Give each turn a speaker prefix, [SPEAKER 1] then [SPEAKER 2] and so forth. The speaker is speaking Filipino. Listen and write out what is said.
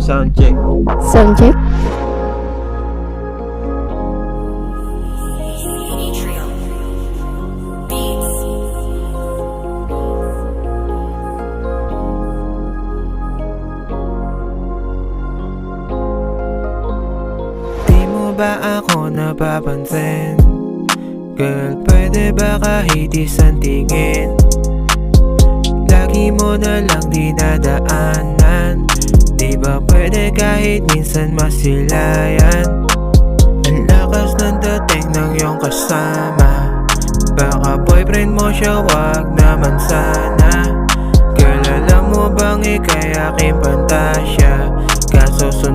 [SPEAKER 1] Sound check.
[SPEAKER 2] Sound check.
[SPEAKER 3] Di mo ba ako napapansin? Girl, pwede ba kahit isang tingin? Lagi mo na lang dinadaanan. Di ba pwede kahit minsan masilayan? Ang lakas ng dating ng iyong kasama. Baka boyfriend mo siya, wag naman sana. Girl, alam mo bang ika'y aking pantasya? Kaso